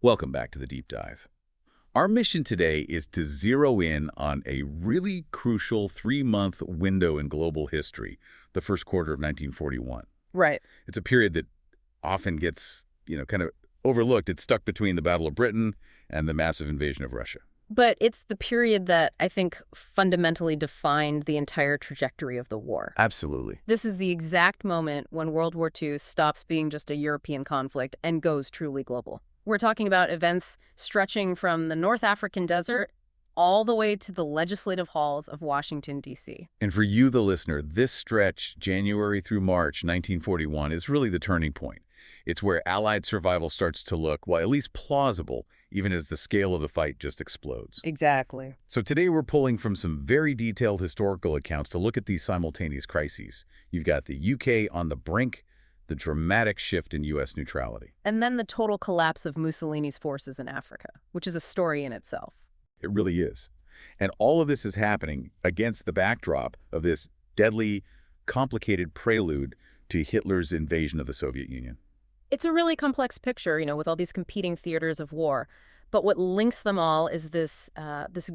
Welcome back to the Deep Dive. Our mission today is to zero in on a really crucial 3-month window in global history, the first quarter of 1941. Right. It's a period that often gets, kind of overlooked. It's stuck between the Battle of Britain and the massive invasion of Russia. But it's the period that I think fundamentally defined the entire trajectory of the war. Absolutely. This is the exact moment when World War II stops being just a European conflict and goes truly global. We're talking about events stretching from the North African desert all the way to the legislative halls of Washington, D.C. And for you, the listener, this stretch, January through March 1941, is really the turning point. It's where Allied survival starts to look, well, at least plausible, even as the scale of the fight just explodes. Exactly. So today we're pulling from some very detailed historical accounts to look at these simultaneous crises. You've got the UK on the brink, the dramatic shift in U.S. neutrality. And then the total collapse of Mussolini's forces in Africa, which is a story in itself. It really is. And all of this is happening against the backdrop of this deadly, complicated prelude to Hitler's invasion of the Soviet Union. It's a really complex picture, with all these competing theaters of war. But what links them all is this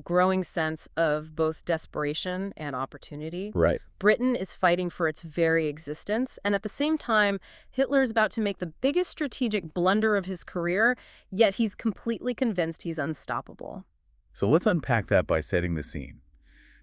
growing sense of both desperation and opportunity. Right. Britain is fighting for its very existence, and at the same time, Hitler is about to make the biggest strategic blunder of his career, yet he's completely convinced he's unstoppable. So let's unpack that by setting the scene.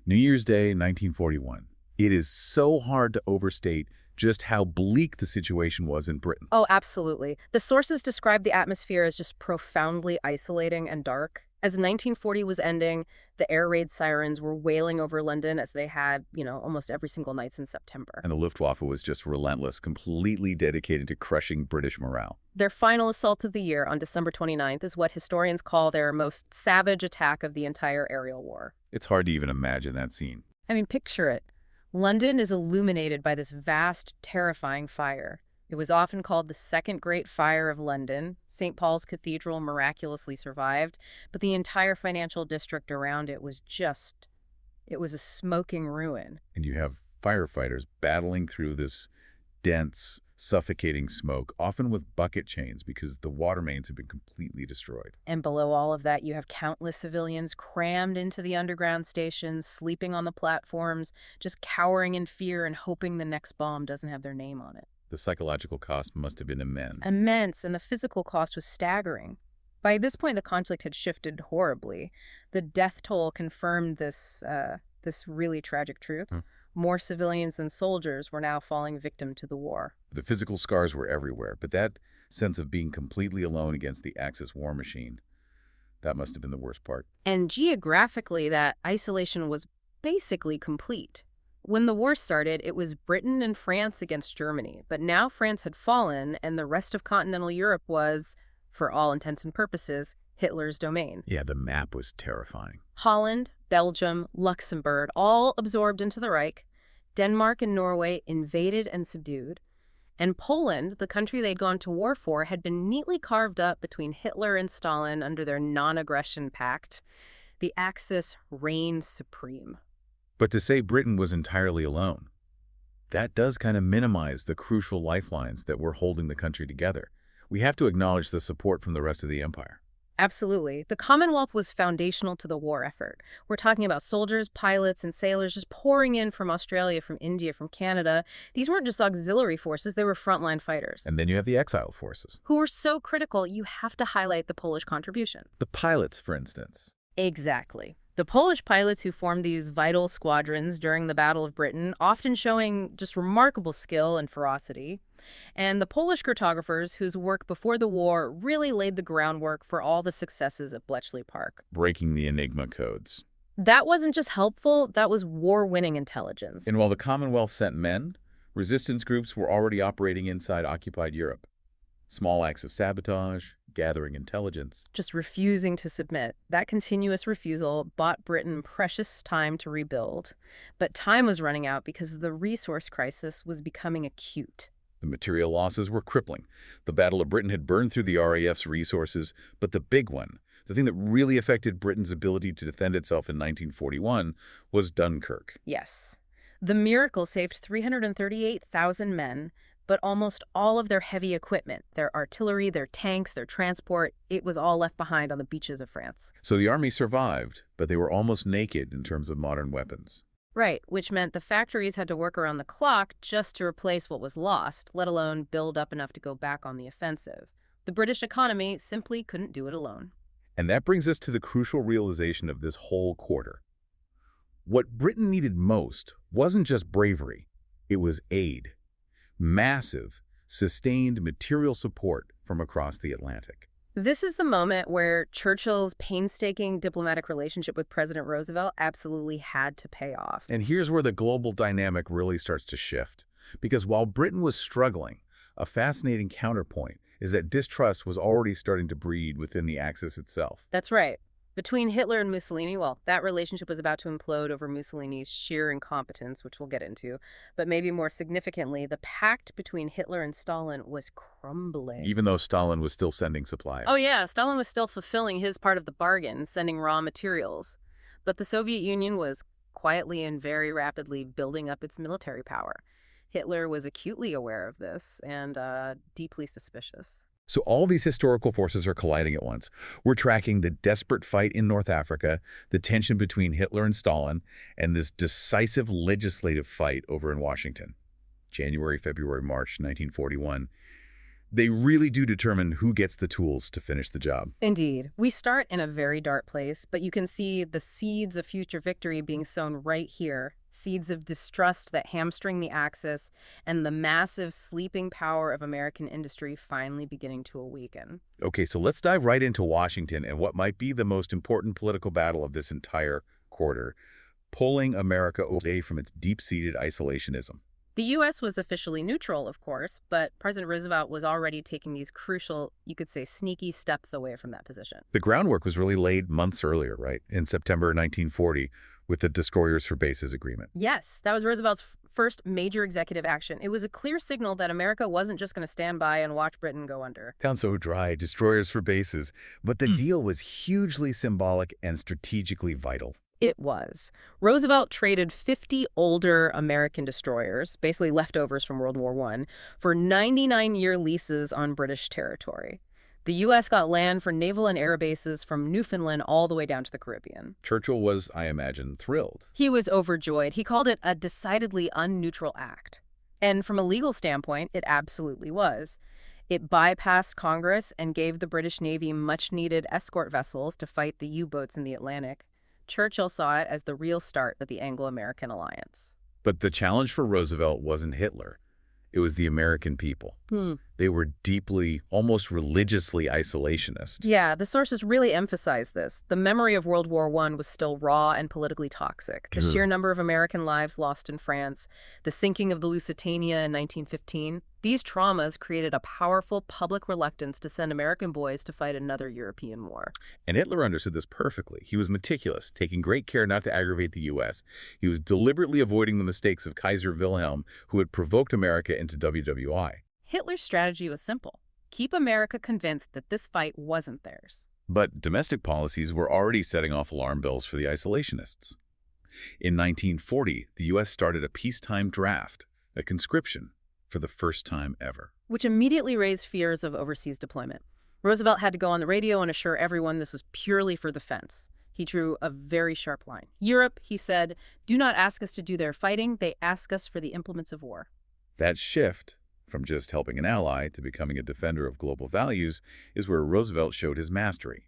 New Year's Day, 1941. It is so hard to overstate just how bleak the situation was in Britain. Oh, absolutely. The sources describe the atmosphere as just profoundly isolating and dark. As 1940 was ending, the air raid sirens were wailing over London as they had, almost every single night since September. And the Luftwaffe was just relentless, completely dedicated to crushing British morale. Their final assault of the year on December 29th is what historians call their most savage attack of the entire aerial war. It's hard to even imagine that scene. I mean, picture it. London is illuminated by this vast, terrifying fire. It was often called the Second Great Fire of London. St. Paul's Cathedral miraculously survived, but the entire financial district around it was a smoking ruin. And you have firefighters battling through this dense, suffocating smoke, often with bucket chains because the water mains have been completely destroyed. And below all of that, you have countless civilians crammed into the underground stations, sleeping on the platforms, just cowering in fear and hoping the next bomb doesn't have their name on it. The psychological cost must have been immense. Immense, and the physical cost was staggering. By this point, the conflict had shifted horribly. The death toll confirmed this really tragic truth. More civilians than soldiers were now falling victim to the war. The physical scars were everywhere, but that sense of being completely alone against the Axis war machine, that must have been the worst part. And geographically, that isolation was basically complete. When the war started, it was Britain and France against Germany, but now France had fallen, and the rest of continental Europe was, for all intents and purposes, Hitler's domain. Yeah, the map was terrifying. Holland, Belgium, Luxembourg, all absorbed into the Reich. Denmark and Norway invaded and subdued. And Poland, the country they'd gone to war for, had been neatly carved up between Hitler and Stalin under their non-aggression pact. The Axis reigned supreme. But to say Britain was entirely alone, that does kind of minimize the crucial lifelines that were holding the country together. We have to acknowledge the support from the rest of the empire. Absolutely. The Commonwealth was foundational to the war effort. We're talking about soldiers, pilots, and sailors just pouring in from Australia, from India, from Canada. These weren't just auxiliary forces, they were frontline fighters. And then you have the exile forces. Who were so critical, you have to highlight the Polish contribution. The pilots, for instance. Exactly. The Polish pilots who formed these vital squadrons during the Battle of Britain, often showing just remarkable skill and ferocity. And the Polish cartographers whose work before the war really laid the groundwork for all the successes at Bletchley Park. Breaking the Enigma codes. That wasn't just helpful, that was war-winning intelligence. And while the Commonwealth sent men, resistance groups were already operating inside occupied Europe. Small acts of sabotage, gathering intelligence. Just refusing to submit. That continuous refusal bought Britain precious time to rebuild. But time was running out because the resource crisis was becoming acute. The material losses were crippling. The Battle of Britain had burned through the RAF's resources, but the big one, the thing that really affected Britain's ability to defend itself in 1941, was Dunkirk. Yes. The miracle saved 338,000 men, but almost all of their heavy equipment, their artillery, their tanks, their transport, it was all left behind on the beaches of France. So the army survived, but they were almost naked in terms of modern weapons. Right, which meant the factories had to work around the clock just to replace what was lost, let alone build up enough to go back on the offensive. The British economy simply couldn't do it alone. And that brings us to the crucial realization of this whole quarter. What Britain needed most wasn't just bravery, it was aid. Massive, sustained material support from across the Atlantic. This is the moment where Churchill's painstaking diplomatic relationship with President Roosevelt absolutely had to pay off. And here's where the global dynamic really starts to shift. Because while Britain was struggling, a fascinating counterpoint is that distrust was already starting to breed within the Axis itself. That's right. Between Hitler and Mussolini, well, that relationship was about to implode over Mussolini's sheer incompetence, which we'll get into. But maybe more significantly, the pact between Hitler and Stalin was crumbling. Even though Stalin was still sending supplies. Oh yeah, Stalin was still fulfilling his part of the bargain, sending raw materials. But the Soviet Union was quietly and very rapidly building up its military power. Hitler was acutely aware of this and deeply suspicious. So all these historical forces are colliding at once. We're tracking the desperate fight in North Africa, the tension between Hitler and Stalin, and this decisive legislative fight over in Washington. January, February, March 1941. They really do determine who gets the tools to finish the job. Indeed. We start in a very dark place, but you can see the seeds of future victory being sown right here. Seeds of distrust that hamstring the Axis, and the massive sleeping power of American industry finally beginning to awaken. Okay, so let's dive right into Washington and what might be the most important political battle of this entire quarter, pulling America away from its deep-seated isolationism. The U.S. was officially neutral, of course, but President Roosevelt was already taking these crucial, you could say, sneaky steps away from that position. The groundwork was really laid months earlier, right? In September 1940, with the Destroyers for Bases agreement. Yes, that was Roosevelt's first major executive action. It was a clear signal that America wasn't just going to stand by and watch Britain go under. Sounds so dry, Destroyers for Bases. But the deal was hugely symbolic and strategically vital. It was. Roosevelt traded 50 older American destroyers, basically leftovers from World War I, for 99-year leases on British territory. The U.S. got land for naval and air bases from Newfoundland all the way down to the Caribbean. Churchill was, I imagine, thrilled. He was overjoyed. He called it a decidedly unneutral act. And from a legal standpoint, it absolutely was. It bypassed Congress and gave the British Navy much-needed escort vessels to fight the U-boats in the Atlantic. Churchill saw it as the real start of the Anglo-American alliance. But the challenge for Roosevelt wasn't Hitler. It was the American people. They were deeply, almost religiously isolationist. Yeah, the sources really emphasize this. The memory of World War I was still raw and politically toxic. The sheer number of American lives lost in France, the sinking of the Lusitania in 1915, these traumas created a powerful public reluctance to send American boys to fight another European war. And Hitler understood this perfectly. He was meticulous, taking great care not to aggravate the U.S. He was deliberately avoiding the mistakes of Kaiser Wilhelm, who had provoked America into WWI. Hitler's strategy was simple. Keep America convinced that this fight wasn't theirs. But domestic policies were already setting off alarm bells for the isolationists. In 1940, the U.S. started a peacetime draft, a conscription, for the first time ever. Which immediately raised fears of overseas deployment. Roosevelt had to go on the radio and assure everyone this was purely for defense. He drew a very sharp line. Europe, he said, do not ask us to do their fighting, they ask us for the implements of war. That shift, from just helping an ally to becoming a defender of global values, is where Roosevelt showed his mastery.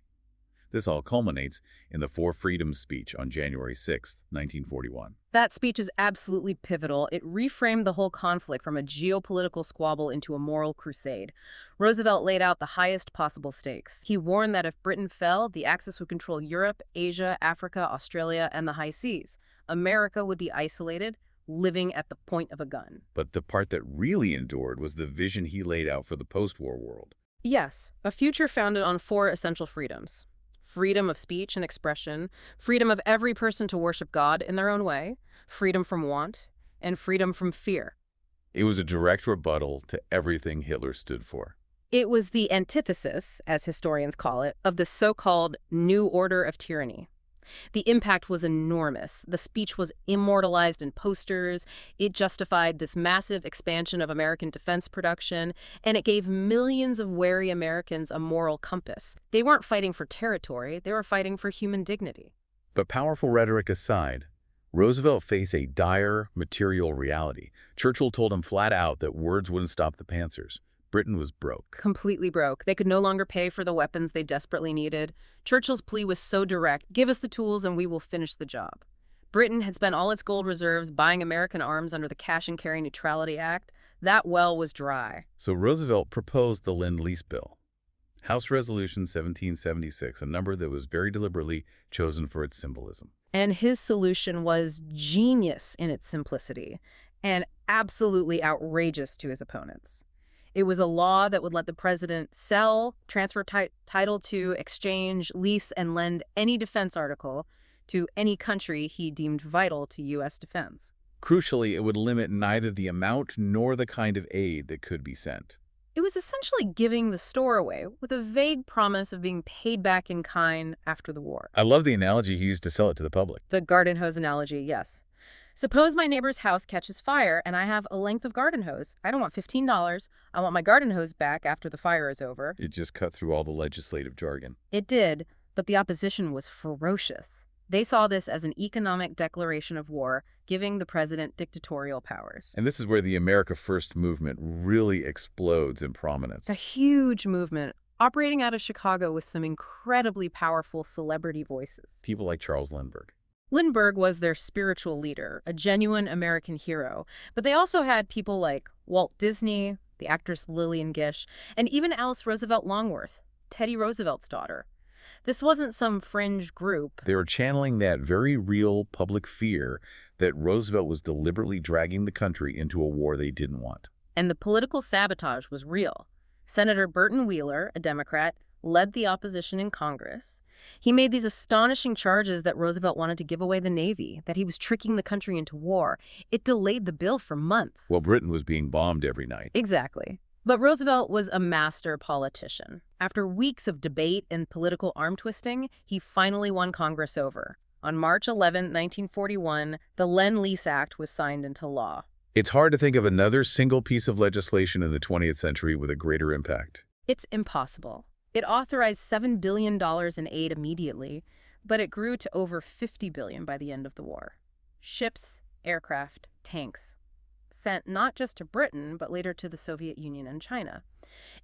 This all culminates in the Four Freedoms speech on January 6, 1941. That speech is absolutely pivotal. It reframed the whole conflict from a geopolitical squabble into a moral crusade. Roosevelt laid out the highest possible stakes. He warned that if Britain fell, the Axis would control Europe, Asia, Africa, Australia, and the high seas. America would be isolated, living at the point of a gun. But the part that really endured was the vision he laid out for the post-war world. Yes, a future founded on 4 essential freedoms. Freedom of speech and expression, freedom of every person to worship God in their own way, freedom from want, and freedom from fear. It was a direct rebuttal to everything Hitler stood for. It was the antithesis, as historians call it, of the so-called New Order of Tyranny. The impact was enormous. The speech was immortalized in posters. It justified this massive expansion of American defense production, and it gave millions of wary Americans a moral compass. They weren't fighting for territory, they were fighting for human dignity. But powerful rhetoric aside, Roosevelt faced a dire material reality. Churchill told him flat out that words wouldn't stop the pantsers. Britain was broke. Completely broke. They could no longer pay for the weapons they desperately needed. Churchill's plea was so direct: give us the tools and we will finish the job. Britain had spent all its gold reserves buying American arms under the Cash and Carry Neutrality Act. That well was dry. So Roosevelt proposed the Lend-Lease Bill. House Resolution 1776, a number that was very deliberately chosen for its symbolism. And his solution was genius in its simplicity and absolutely outrageous to his opponents. It was a law that would let the president sell, transfer title to, exchange, lease, and lend any defense article to any country he deemed vital to U.S. defense. Crucially, it would limit neither the amount nor the kind of aid that could be sent. It was essentially giving the store away with a vague promise of being paid back in kind after the war. I love the analogy he used to sell it to the public. The garden hose analogy, yes. Suppose my neighbor's house catches fire and I have a length of garden hose. I don't want $15. I want my garden hose back after the fire is over. It just cut through all the legislative jargon. It did, but the opposition was ferocious. They saw this as an economic declaration of war, giving the president dictatorial powers. And this is where the America First movement really explodes in prominence. A huge movement operating out of Chicago with some incredibly powerful celebrity voices. People like Charles Lindbergh. Lindbergh was their spiritual leader, a genuine American hero, but they also had people like Walt Disney, the actress Lillian Gish, and even Alice Roosevelt Longworth, Teddy Roosevelt's daughter. This wasn't some fringe group. They were channeling that very real public fear that Roosevelt was deliberately dragging the country into a war they didn't want. And the political sabotage was real. Senator Burton Wheeler, a Democrat, led the opposition in Congress. He made these astonishing charges that Roosevelt wanted to give away the Navy, that he was tricking the country into war. It delayed the bill for months. Well, Britain was being bombed every night. Exactly. But Roosevelt was a master politician. After weeks of debate and political arm-twisting, he finally won Congress over. On March 11, 1941, the Lend-Lease Act was signed into law. It's hard to think of another single piece of legislation in the 20th century with a greater impact. It's impossible. It authorized $7 billion in aid immediately, but it grew to over $50 billion by the end of the war. Ships, aircraft, tanks, sent not just to Britain, but later to the Soviet Union and China.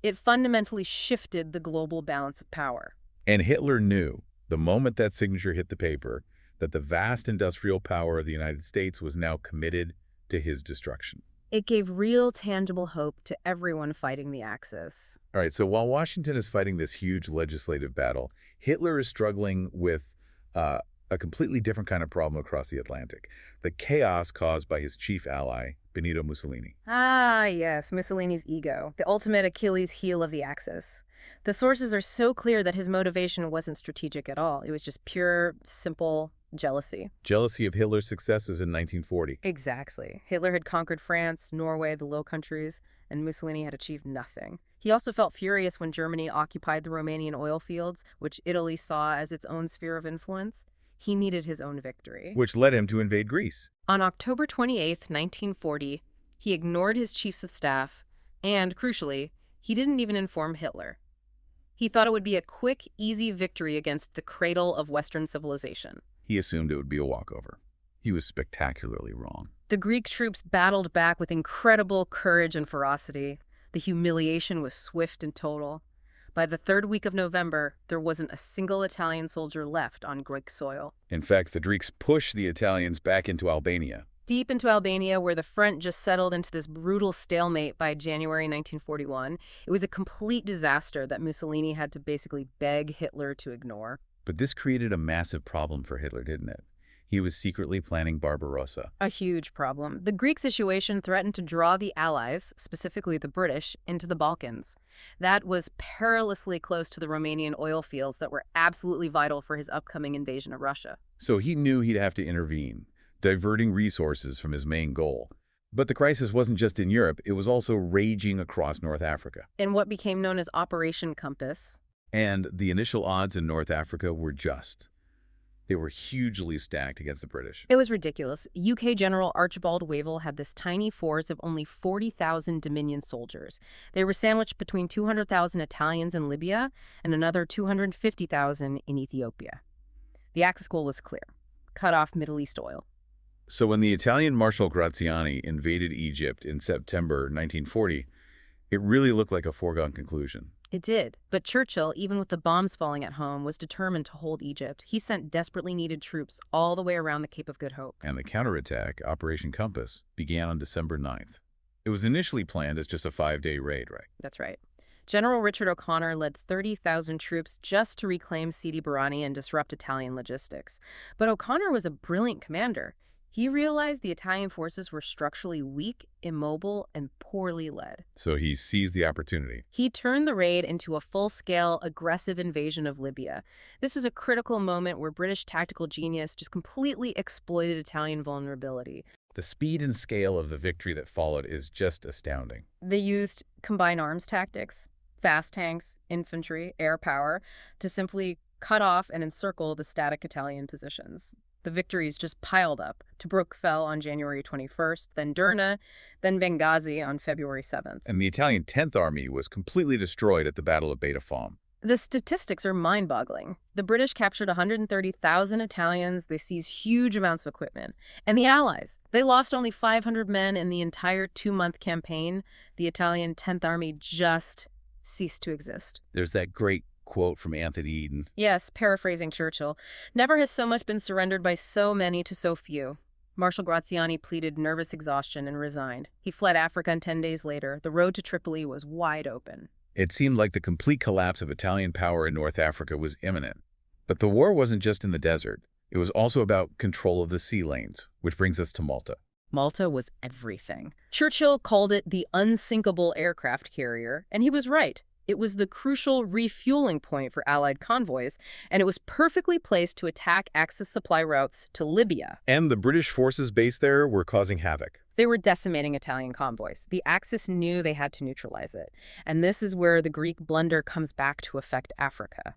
It fundamentally shifted the global balance of power. And Hitler knew, the moment that signature hit the paper, that the vast industrial power of the United States was now committed to his destruction. It gave real, tangible hope to everyone fighting the Axis. All right, so while Washington is fighting this huge legislative battle, Hitler is struggling with a completely different kind of problem across the Atlantic. The chaos caused by his chief ally, Benito Mussolini. Ah, yes, Mussolini's ego, the ultimate Achilles heel of the Axis. The sources are so clear that his motivation wasn't strategic at all. It was just pure, simple jealousy. Jealousy of Hitler's successes in 1940. Exactly. Hitler had conquered France, Norway, the Low Countries, and Mussolini had achieved nothing. He also felt furious when Germany occupied the Romanian oil fields, which Italy saw as its own sphere of influence. He needed his own victory. Which led him to invade Greece. On October 28, 1940, he ignored his chiefs of staff, and, crucially, he didn't even inform Hitler. He thought it would be a quick, easy victory against the cradle of Western civilization. He assumed it would be a walkover. He was spectacularly wrong. The Greek troops battled back with incredible courage and ferocity. The humiliation was swift and total. By the third week of November, there wasn't a single Italian soldier left on Greek soil. In fact, the Greeks pushed the Italians back into Albania. Deep into Albania, where the front just settled into this brutal stalemate by January 1941, it was a complete disaster that Mussolini had to basically beg Hitler to ignore. But this created a massive problem for Hitler, didn't it? He was secretly planning Barbarossa. A huge problem. The Greek situation threatened to draw the Allies, specifically the British, into the Balkans. That was perilously close to the Romanian oil fields that were absolutely vital for his upcoming invasion of Russia. So he knew he'd have to intervene, diverting resources from his main goal. But the crisis wasn't just in Europe, it was also raging across North Africa. In what became known as Operation Compass. And the initial odds in North Africa were just. They were hugely stacked against the British. It was ridiculous. UK General Archibald Wavell had this tiny force of only 40,000 Dominion soldiers. They were sandwiched between 200,000 Italians in Libya and another 250,000 in Ethiopia. The Axis goal was clear: cut off Middle East oil. So when the Italian Marshal Graziani invaded Egypt in September 1940, it really looked like a foregone conclusion. It did, but Churchill, even with the bombs falling at home, was determined to hold Egypt. He sent desperately needed troops all the way around the Cape of Good Hope. And the counterattack, Operation Compass, began on December 9th. It was initially planned as just a 5-day raid, right? That's right. General Richard O'Connor led 30,000 troops just to reclaim Sidi Barrani and disrupt Italian logistics. But O'Connor was a brilliant commander. He realized the Italian forces were structurally weak, immobile, and poorly led. So he seized the opportunity. He turned the raid into a full-scale, aggressive invasion of Libya. This was a critical moment where British tactical genius just completely exploited Italian vulnerability. The speed and scale of the victory that followed is just astounding. They used combined arms tactics, fast tanks, infantry, air power, to simply cut off and encircle the static Italian positions. The victories just piled up. Tobruk fell on January 21st, then Derna, then Benghazi on February 7th. And the Italian 10th Army was completely destroyed at the Battle of Beta Fahm. The statistics are mind-boggling. The British captured 130,000 Italians. They seized huge amounts of equipment. And the Allies, they lost only 500 men in the entire 2-month campaign. The Italian 10th Army just ceased to exist. There's that great quote from Anthony Eden. Yes, paraphrasing Churchill. Never has so much been surrendered by so many to so few. Marshal Graziani pleaded nervous exhaustion and resigned. He fled Africa, and 10 days later, the road to Tripoli was wide open. It seemed like the complete collapse of Italian power in North Africa was imminent. But the war wasn't just in the desert. It was also about control of the sea lanes, which brings us to Malta. Malta was everything. Churchill called it the unsinkable aircraft carrier, and he was right. It was the crucial refueling point for Allied convoys, and it was perfectly placed to attack Axis supply routes to Libya. And the British forces based there were causing havoc. They were decimating Italian convoys. The Axis knew they had to neutralize it. And this is where the Greek blunder comes back to affect Africa.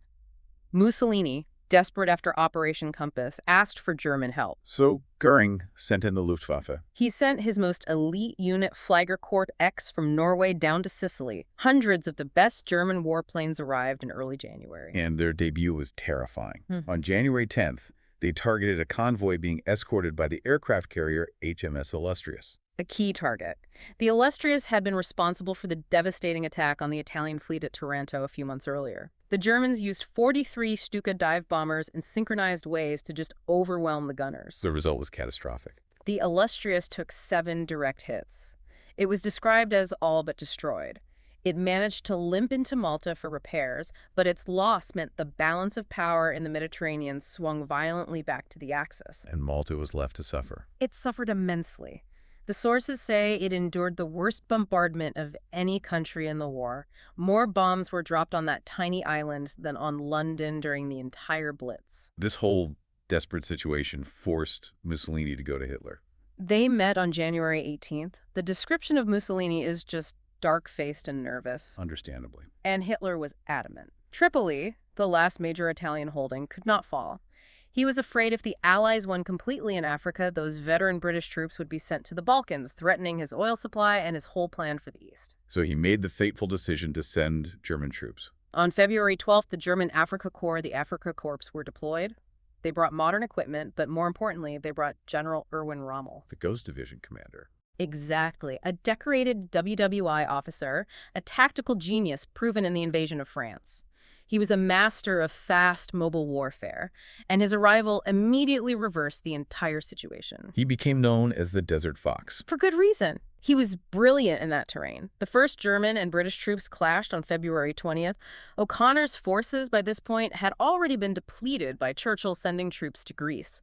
Mussolini, desperate after Operation Compass, asked for German help. So Goering sent in the Luftwaffe. He sent his most elite unit, Fliegerkorps X, from Norway down to Sicily. Hundreds of the best German warplanes arrived in early January. And their debut was terrifying. On January 10th, they targeted a convoy being escorted by the aircraft carrier HMS Illustrious. A key target. The Illustrious had been responsible for the devastating attack on the Italian fleet at Taranto a few months earlier. The Germans used 43 Stuka dive bombers in synchronized waves to just overwhelm the gunners. The result was catastrophic. The Illustrious took 7 direct hits. It was described as all but destroyed. It managed to limp into Malta for repairs, but its loss meant the balance of power in the Mediterranean swung violently back to the Axis. And Malta was left to suffer. It suffered immensely. The sources say it endured the worst bombardment of any country in the war. More bombs were dropped on that tiny island than on London during the entire Blitz. This whole desperate situation forced Mussolini to go to Hitler. They met on January 18th. The description of Mussolini is just dark-faced and nervous. Understandably. And Hitler was adamant. Tripoli, the last major Italian holding, could not fall. He was afraid if the Allies won completely in Africa, those veteran British troops would be sent to the Balkans, threatening his oil supply and his whole plan for the East. So he made the fateful decision to send German troops. On February 12th, the German Afrika Korps, the Afrika Korps, were deployed. They brought modern equipment, but more importantly, they brought General Erwin Rommel. The Ghost Division commander. Exactly. A decorated WWI officer, a tactical genius proven in the invasion of France. He was a master of fast, mobile warfare, and his arrival immediately reversed the entire situation. He became known as the Desert Fox. For good reason. He was brilliant in that terrain. The first German and British troops clashed on February 20th. O'Connor's forces by this point had already been depleted by Churchill sending troops to Greece.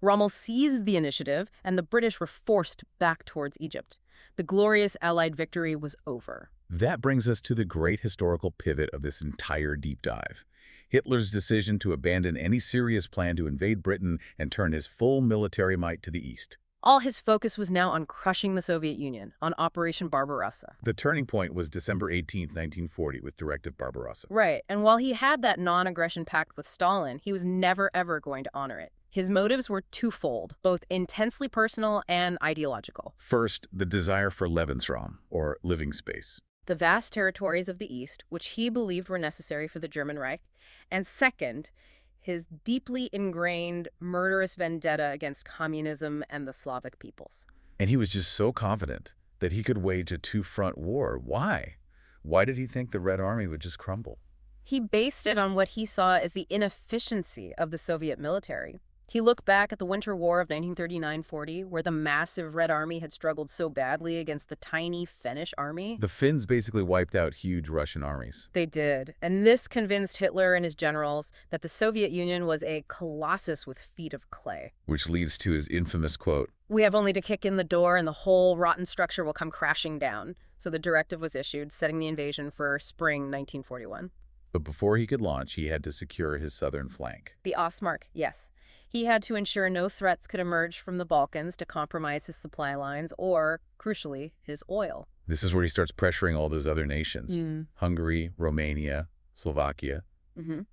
Rommel seized the initiative, and the British were forced back towards Egypt. The glorious Allied victory was over. That brings us to the great historical pivot of this entire deep dive. Hitler's decision to abandon any serious plan to invade Britain and turn his full military might to the east. All his focus was now on crushing the Soviet Union, on Operation Barbarossa. The turning point was December 18, 1940, with Directive Barbarossa. Right, and while he had that non-aggression pact with Stalin, he was never ever going to honor it. His motives were twofold, both intensely personal and ideological. First, the desire for Lebensraum, or living space. The vast territories of the East, which he believed were necessary for the German Reich. And second, his deeply ingrained murderous vendetta against communism and the Slavic peoples. And he was just so confident that he could wage a two-front war. Why? Why did he think the Red Army would just crumble? He based it on what he saw as the inefficiency of the Soviet military. He looked back at the Winter War of 1939-40, where the massive Red Army had struggled so badly against the tiny Finnish army. The Finns basically wiped out huge Russian armies. They did, and this convinced Hitler and his generals that the Soviet Union was a colossus with feet of clay. Which leads to his infamous quote, "We have only to kick in the door and the whole rotten structure will come crashing down." So the directive was issued, setting the invasion for spring 1941. but before he could launch, he had to secure his southern flank. The Ostmark, yes. He had to ensure no threats could emerge from the Balkans to compromise his supply lines or, crucially, his oil. This is where he starts pressuring all those other nations. Hungary, Romania, Slovakia.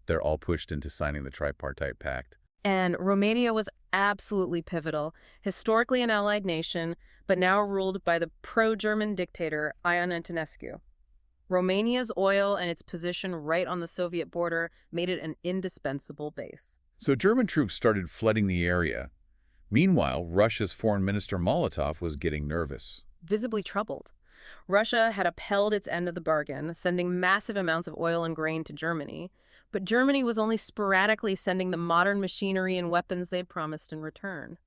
They're all pushed into signing the tripartite pact. And Romania was absolutely pivotal, historically an allied nation, but now ruled by the pro-German dictator Ion Antonescu. Romania's oil and its position right on the Soviet border made it an indispensable base. So German troops started flooding the area. Meanwhile, Russia's foreign minister Molotov was getting nervous. Visibly troubled. Russia had upheld its end of the bargain, sending massive amounts of oil and grain to Germany, but Germany was only sporadically sending the modern machinery and weapons they'd promised in return.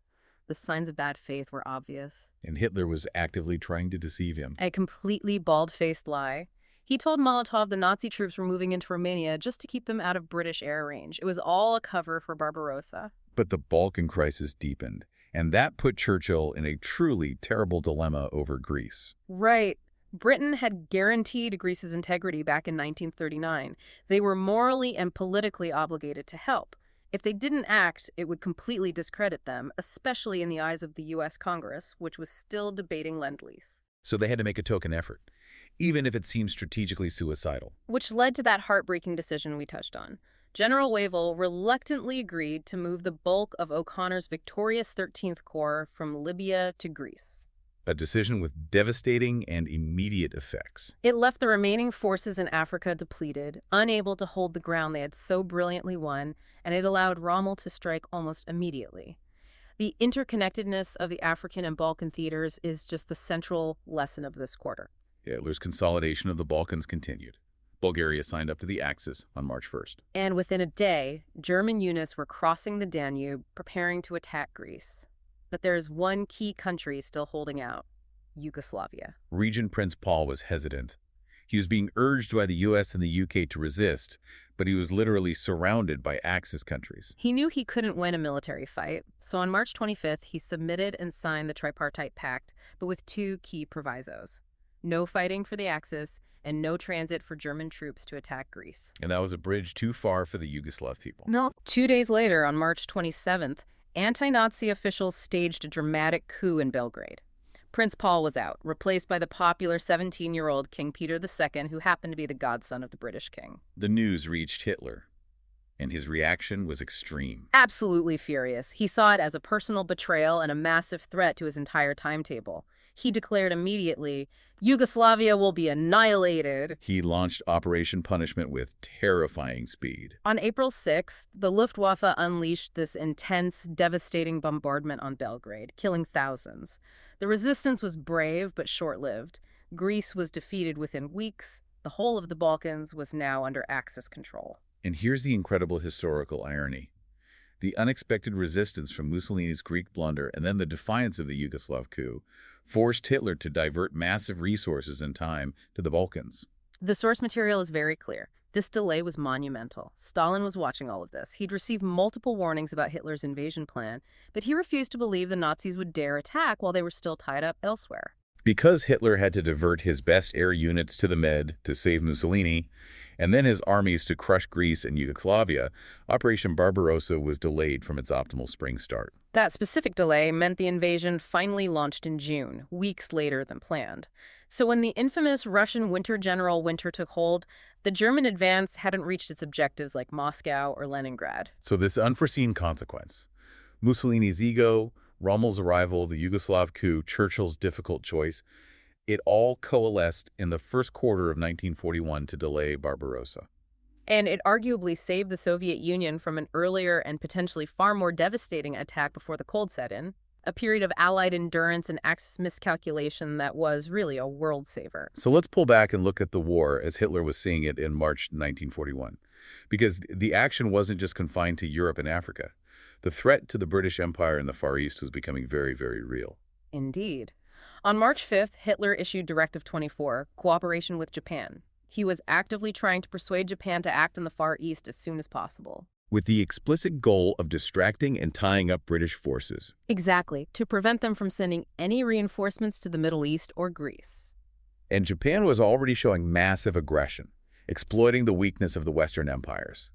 The signs of bad faith were obvious. And Hitler was actively trying to deceive him. A completely bald-faced lie. He told Molotov the Nazi troops were moving into Romania just to keep them out of British air range. It was all a cover for Barbarossa. But the Balkan crisis deepened, and that put Churchill in a truly terrible dilemma over Greece. Right. Britain had guaranteed Greece's integrity back in 1939. They were morally and politically obligated to help. If they didn't act, it would completely discredit them, especially in the eyes of the U.S. Congress, which was still debating Lend-Lease. So they had to make a token effort, even if it seemed strategically suicidal. Which led to that heartbreaking decision we touched on. General Wavell reluctantly agreed to move the bulk of O'Connor's victorious 13th Corps from Libya to Greece. A decision with devastating and immediate effects. It left the remaining forces in Africa depleted, unable to hold the ground they had so brilliantly won, and it allowed Rommel to strike almost immediately. The interconnectedness of the African and Balkan theaters is just the central lesson of this quarter. Hitler's consolidation of the Balkans continued. Bulgaria signed up to the Axis on March 1st. And within a day, German units were crossing the Danube, preparing to attack Greece. But there's one key country still holding out: Yugoslavia. Regent Prince Paul was hesitant. He was being urged by the US and the UK to resist, but he was literally surrounded by Axis countries. He knew he couldn't win a military fight, so on March 25th, he submitted and signed the Tripartite Pact, but with two key provisos: no fighting for the Axis, and no transit for German troops to attack Greece. And that was a bridge too far for the Yugoslav people. No. 2 days later, on March 27th, anti-Nazi officials staged a dramatic coup in Belgrade. Prince Paul was out, replaced by the popular 17-year-old King Peter II, who happened to be the godson of the British king. The news reached Hitler, and his reaction was extreme. Absolutely furious. He saw it as a personal betrayal and a massive threat to his entire timetable. He declared immediately, "Yugoslavia will be annihilated." He launched Operation Punishment with terrifying speed. On April 6th, the Luftwaffe unleashed this intense, devastating bombardment on Belgrade, killing thousands. The resistance was brave but short-lived. Greece was defeated within weeks. The whole of the Balkans was now under Axis control. And here's the incredible historical irony. The unexpected resistance from Mussolini's Greek blunder and then the defiance of the Yugoslav coup forced Hitler to divert massive resources and time to the Balkans. The source material is very clear. This delay was monumental. Stalin was watching all of this. He'd received multiple warnings about Hitler's invasion plan, but he refused to believe the Nazis would dare attack while they were still tied up elsewhere. Because Hitler had to divert his best air units to the Med to save Mussolini, And then his armies to crush Greece and Yugoslavia, Operation Barbarossa was delayed from its optimal spring start. That specific delay meant the invasion finally launched in June, weeks later than planned. So when the infamous Russian winter general winter took hold, the German advance hadn't reached its objectives like Moscow or Leningrad. So this unforeseen consequence, Mussolini's ego, Rommel's arrival, the Yugoslav coup, Churchill's difficult choice, it all coalesced in the first quarter of 1941 to delay Barbarossa. And it arguably saved the Soviet Union from an earlier and potentially far more devastating attack before the cold set in, a period of Allied endurance and Axis miscalculation that was really a world saver. So let's pull back and look at the war as Hitler was seeing it in March 1941. Because the action wasn't just confined to Europe and Africa. The threat to the British Empire in the Far East was becoming very, very real. Indeed. On March 5th, Hitler issued Directive 24, cooperation with Japan. He was actively trying to persuade Japan to act in the Far East as soon as possible. With the explicit goal of distracting and tying up British forces. Exactly, to prevent them from sending any reinforcements to the Middle East or Greece. And Japan was already showing massive aggression, exploiting the weakness of the Western empires.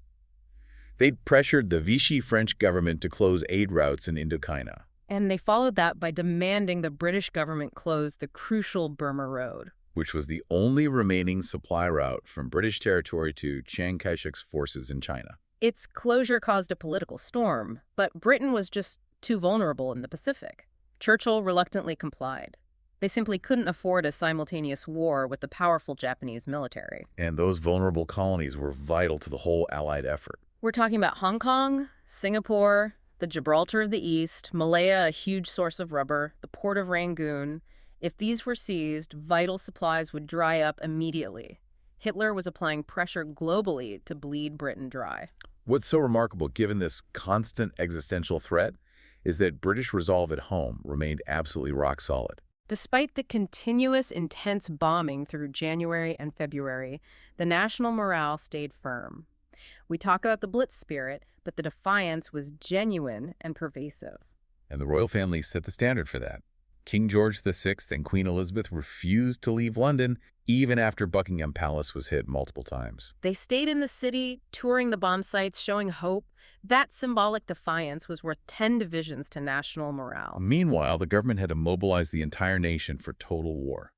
They'd pressured the Vichy French government to close aid routes in Indochina. And they followed that by demanding the British government close the crucial Burma Road, which was the only remaining supply route from British territory to Chiang Kai-shek's forces in China. Its closure caused a political storm, but Britain was just too vulnerable in the Pacific. Churchill reluctantly complied. They simply couldn't afford a simultaneous war with the powerful Japanese military. And those vulnerable colonies were vital to the whole Allied effort. We're talking about Hong Kong, Singapore, the Gibraltar of the East, Malaya, a huge source of rubber, the port of Rangoon. If these were seized, vital supplies would dry up immediately. Hitler was applying pressure globally to bleed Britain dry. What's so remarkable, given this constant existential threat, is that British resolve at home remained absolutely rock solid. Despite the continuous, intense bombing through January and February, the national morale stayed firm. We talk about the Blitz spirit, but the defiance was genuine and pervasive. And the royal family set the standard for that. King George VI and Queen Elizabeth refused to leave London, even after Buckingham Palace was hit multiple times. They stayed in the city, touring the bomb sites, showing hope. That symbolic defiance was worth 10 divisions to national morale. Meanwhile, the government had to mobilize the entire nation for total war.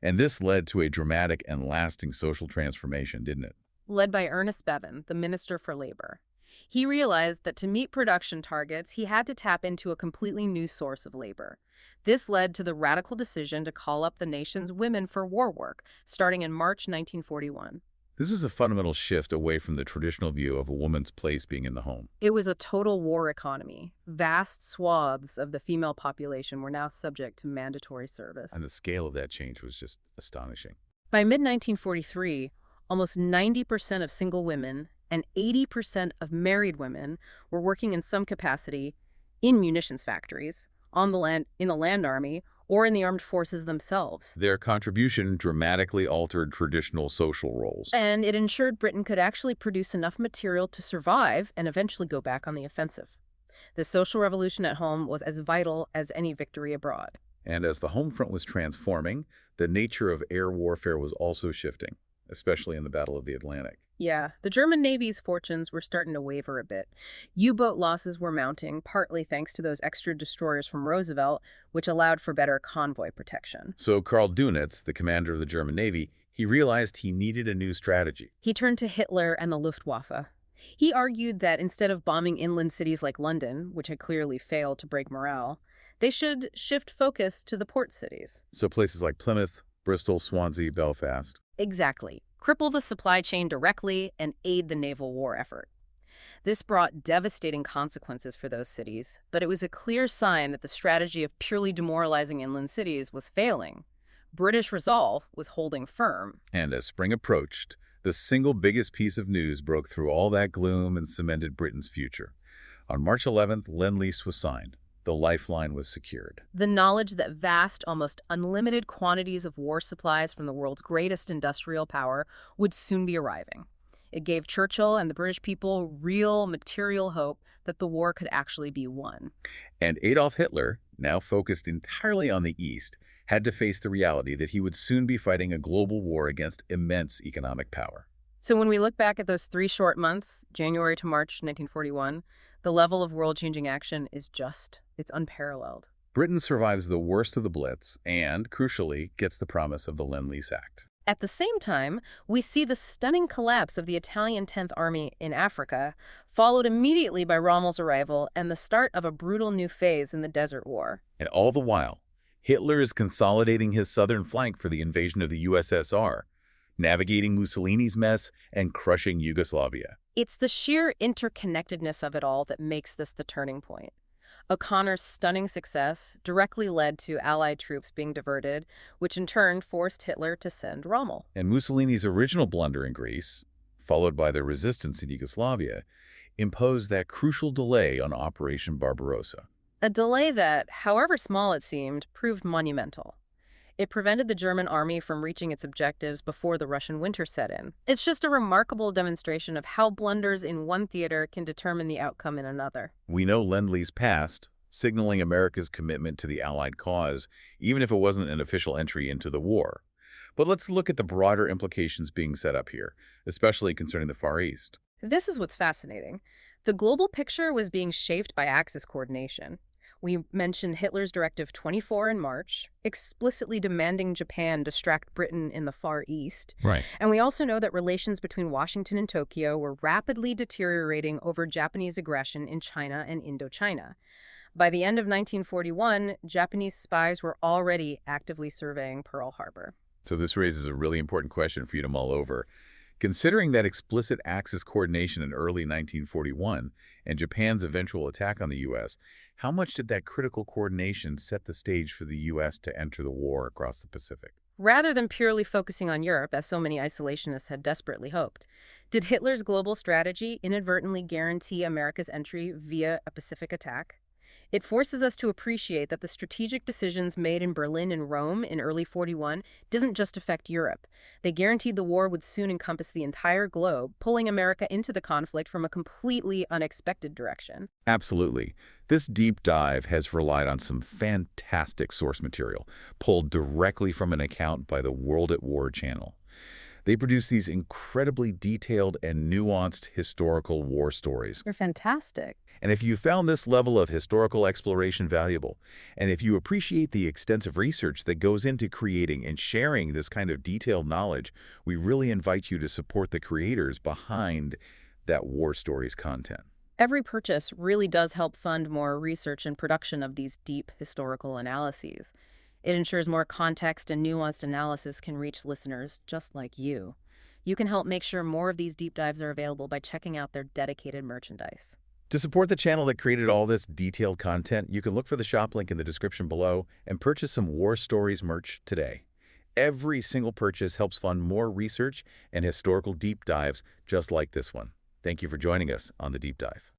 And this led to a dramatic and lasting social transformation, didn't it? Led by Ernest Bevin, the Minister for Labor. He realized that to meet production targets, he had to tap into a completely new source of labor. This led to the radical decision to call up the nation's women for war work, starting in March 1941. This is a fundamental shift away from the traditional view of a woman's place being in the home. It was a total war economy. Vast swaths of the female population were now subject to mandatory service. And the scale of that change was just astonishing. By mid-1943, almost 90% of single women and 80% of married women were working in some capacity in munitions factories, on the land, in the land army, or in the armed forces themselves. Their contribution dramatically altered traditional social roles. And it ensured Britain could actually produce enough material to survive and eventually go back on the offensive. The social revolution at home was as vital as any victory abroad. And as the home front was transforming, the nature of air warfare was also shifting, especially in the Battle of the Atlantic. Yeah, the German Navy's fortunes were starting to waver a bit. U-boat losses were mounting, partly thanks to those extra destroyers from Roosevelt, which allowed for better convoy protection. So Karl Dönitz, the commander of the German Navy, he realized he needed a new strategy. He turned to Hitler and the Luftwaffe. He argued that instead of bombing inland cities like London, which had clearly failed to break morale, they should shift focus to the port cities. So places like Plymouth, Bristol, Swansea, Belfast. Exactly. Cripple the supply chain directly and aid the naval war effort. This brought devastating consequences for those cities, but it was a clear sign that the strategy of purely demoralizing inland cities was failing. British resolve was holding firm. And as spring approached, the single biggest piece of news broke through all that gloom and cemented Britain's future. On March 11th, Lend-Lease was signed. The lifeline was secured. The knowledge that vast, almost unlimited quantities of war supplies from the world's greatest industrial power would soon be arriving. It gave Churchill and the British people real material hope that the war could actually be won. And Adolf Hitler, now focused entirely on the East, had to face the reality that he would soon be fighting a global war against immense economic power. So when we look back at those 3 short months, January to March 1941, the level of world-changing action is it's unparalleled. Britain survives the worst of the Blitz and, crucially, gets the promise of the Lend-Lease Act. At the same time, we see the stunning collapse of the Italian 10th Army in Africa, followed immediately by Rommel's arrival and the start of a brutal new phase in the Desert War. And all the while, Hitler is consolidating his southern flank for the invasion of the USSR, navigating Mussolini's mess and crushing Yugoslavia. It's the sheer interconnectedness of it all that makes this the turning point. O'Connor's stunning success directly led to Allied troops being diverted, which in turn forced Hitler to send Rommel. And Mussolini's original blunder in Greece, followed by the resistance in Yugoslavia, imposed that crucial delay on Operation Barbarossa. A delay that, however small it seemed, proved monumental. It prevented the German army from reaching its objectives before the Russian winter set in. It's just a remarkable demonstration of how blunders in one theater can determine the outcome in another. We know Lend-Lease passed, signaling America's commitment to the Allied cause, even if it wasn't an official entry into the war. But let's look at the broader implications being set up here, especially concerning the Far East. This is what's fascinating. The global picture was being shaped by Axis coordination. We mentioned Hitler's Directive 24 in March, explicitly demanding Japan distract Britain in the Far East. Right. And we also know that relations between Washington and Tokyo were rapidly deteriorating over Japanese aggression in China and Indochina. By the end of 1941, Japanese spies were already actively surveying Pearl Harbor. So this raises a really important question for you to mull over. Considering that explicit Axis coordination in early 1941 and Japan's eventual attack on the U.S., how much did that critical coordination set the stage for the U.S. to enter the war across the Pacific? Rather than purely focusing on Europe, as so many isolationists had desperately hoped, did Hitler's global strategy inadvertently guarantee America's entry via a Pacific attack? It forces us to appreciate that the strategic decisions made in Berlin and Rome in early 41 didn't just affect Europe. They guaranteed the war would soon encompass the entire globe, pulling America into the conflict from a completely unexpected direction. Absolutely. This deep dive has relied on some fantastic source material, pulled directly from an account by the World at War channel. They produce these incredibly detailed and nuanced historical war stories. They're fantastic. And if you found this level of historical exploration valuable, and if you appreciate the extensive research that goes into creating and sharing this kind of detailed knowledge, we really invite you to support the creators behind that War Stories content. Every purchase really does help fund more research and production of these deep historical analyses. It ensures more context and nuanced analysis can reach listeners just like you. You can help make sure more of these deep dives are available by checking out their dedicated merchandise. To support the channel that created all this detailed content, you can look for the shop link in the description below and purchase some War Stories merch today. Every single purchase helps fund more research and historical deep dives just like this one. Thank you for joining us on the Deep Dive.